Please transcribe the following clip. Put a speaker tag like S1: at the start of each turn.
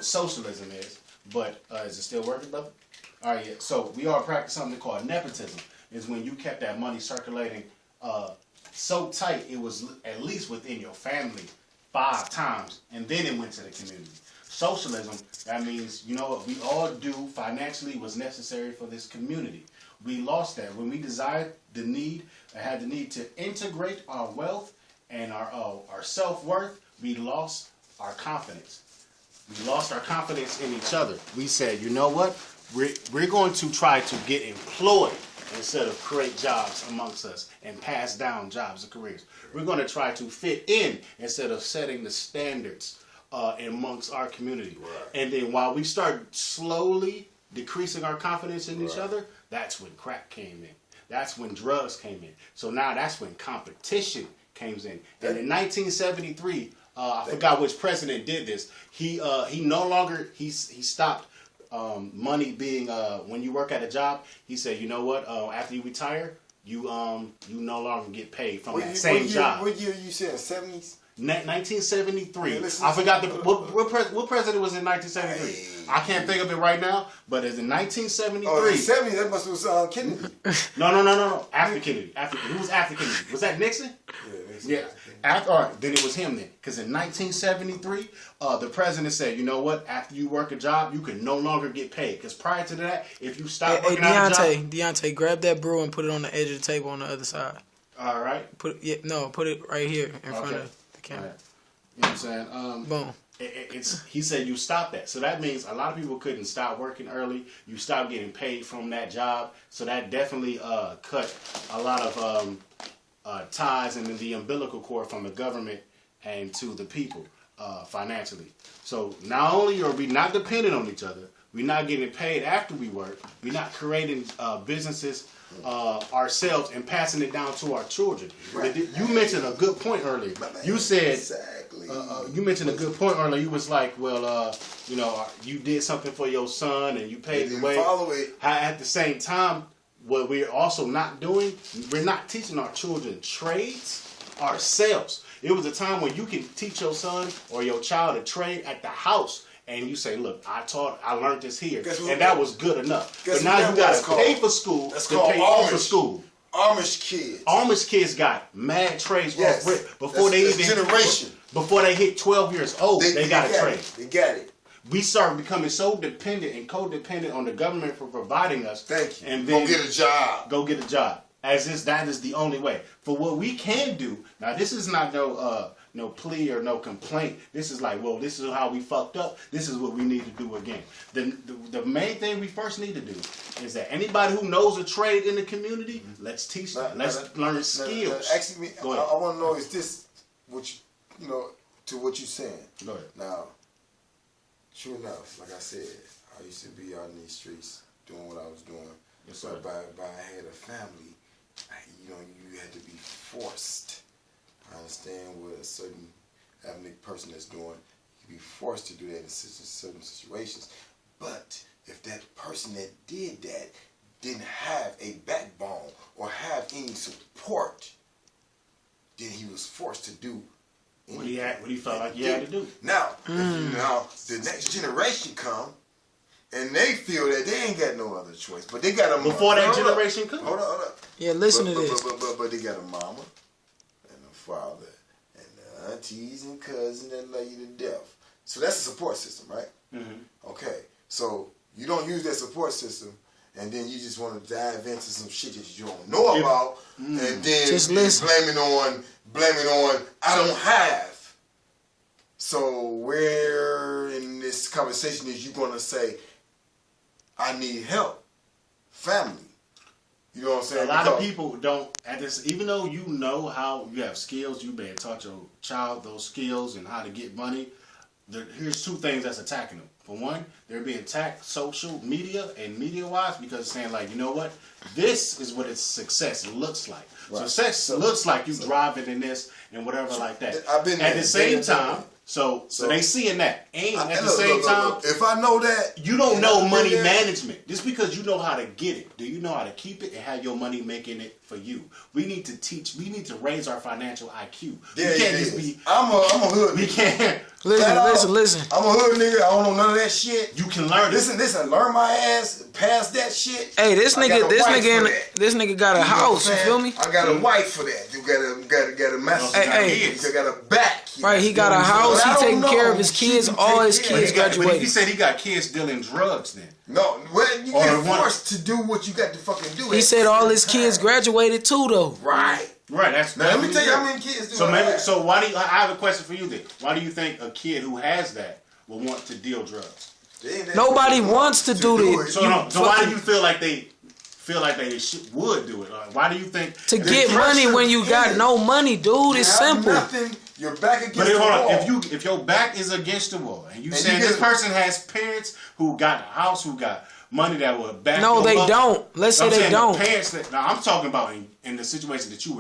S1: what socialism is, but is it still working, brother? All right, yeah. So we all practice something called nepotism. Is when you kept that money circulating so tight it was at least within your family 5 times, and then it went to the community. Socialism, that means, you know what we all do financially was necessary for this community. We lost that. When we had the need to integrate our wealth and our self-worth, we lost our confidence. We lost our confidence in each other. We said, you know what? We're going to try to get employed instead of create jobs amongst us and pass down jobs and careers. We're going to try to fit in instead of setting the standards amongst our community. Right. And then while we start slowly decreasing our confidence in each other, that's when crack came in. That's when drugs came in. So now that's when competition came in. And in 1973, I forgot which president did this. He no longer stopped money being when you work at a job. He said, you know what? After you retire, you no longer get paid from that same job.
S2: What year you said? 70s?
S1: 1973. I forgot what president was in 1973. I can't think of it right now, but it's in 1973.
S2: Oh, in 70s, that must have was Kennedy.
S1: No. After Kennedy. Who was after Kennedy? Was that Nixon? Yeah. All right, then it was him then. Because in 1973, the president said, you know what? After you work a job, you can no longer get paid. Because prior to that, if you stop working at a job...
S3: Deontay, grab that brew and put it on the edge of the table on the other side.
S1: All right.
S3: Put it right here in front of the camera.
S1: Right. You know what I'm saying?
S3: Boom.
S1: He said you stop that. So that means a lot of people couldn't stop working early. You stopped getting paid from that job. So that definitely cut a lot of ties in the umbilical cord from the government and to the people financially. So not only are we not dependent on each other, we're not getting paid after we work. We're not creating businesses ourselves and passing it down to our children. Right. You mentioned a good point earlier. You said you mentioned a good point earlier. You was like, well, you did something for your son and you paid the way.
S2: Follow it.
S1: At the same time, what we're also not doing, we're not teaching our children trades ourselves. It was a time when you can teach your son or your child a trade at the house. And you say, look, I learned this here. And that was good enough. But now you got to pay for school
S2: to
S1: pay for school.
S2: Amish
S1: kids got mad trades
S2: before they
S1: hit 12 years old, they got a trade.
S2: They got it.
S1: We started becoming so dependent and codependent on the government for providing us.
S2: Thank you.
S1: And then
S2: Go get a job.
S1: As if that is the only way. For what we can do, now this is not no plea or no complaint. This is like, well, this is how we fucked up. This is what we need to do again. The main thing we first need to do is that anybody who knows a trade in the community, let's teach them. Let's learn skills.
S2: Actually, I want to know, is this what to what you're saying?
S1: Go ahead.
S2: Now, true enough, like I said, I used to be out in these streets doing what I was doing.
S1: Yes, sir.
S2: But by I had a family, you had to be forced. I understand what a certain ethnic person is doing. You be forced to do that in certain situations. But if that person that did that didn't have a backbone or have any support, then he was forced to do
S1: what he felt like he had to do.
S2: Now, now the next generation come and they feel that they ain't got no other choice, but they got a
S1: before that generation come.
S2: Hold on.
S3: Yeah, listen to this.
S2: But they got a mama and a father and the aunties and cousins that love you to death. So that's a support system, right? Mm-hmm. Okay, so you don't use that support system, and then you just want to dive into some shit that you don't know about, and then
S3: just
S2: blame it on I don't have. So where in this conversation is you going to say, I need help, family? You know what I'm saying?
S1: A lot of people don't, even though you know how you have skills, you've been taught your child those skills and how to get money. Here's two things that's attacking them. For one, they're being attacked social media and media-wise because it's saying, like, you know what? This is what its success looks like. Right. Success looks like you driving in this and whatever like that. At the same time, So they seeing that. And at the
S2: look,
S1: same time,
S2: look, if I know that,
S1: you don't know money
S2: that,
S1: management. Just because you know how to get it, do you know how to keep it and have your money making it for you? We need to raise our financial IQ.
S2: Yeah,
S1: we can't just be.
S2: I'm a hood.
S1: We can't.
S3: Listen.
S2: I'm a hood nigga. I don't know none of that shit.
S1: You can learn it.
S2: Listen. Learn my ass past that shit.
S3: Hey, this nigga got a house. You feel me?
S2: I got a wife for that. You got a master.
S3: Hey.
S2: You got a back.
S3: Right, he got a house. He taking care of his kids. All his kids
S1: But
S3: graduated.
S1: he said he got kids dealing drugs. Then
S2: no, you get forced to do what you got to fucking do.
S3: He said all his kids graduated too, though.
S2: Right.
S1: That's
S2: now. Let me tell you how many kids do.
S1: So why do you? I have a question for you then. Why do you think a kid who has that will want to deal drugs?
S3: Nobody wants to do it.
S1: So why do you feel like they would do it? Why do you think
S3: to get money when you got no money, dude? It's simple.
S2: Nothing. You're back against
S1: the
S2: wall.
S1: If your back is against the wall and you saying this person has parents who got a house, who got money that will back.
S3: No, they don't. Let's say they don't.
S1: Parents now I'm talking about in the situation that you were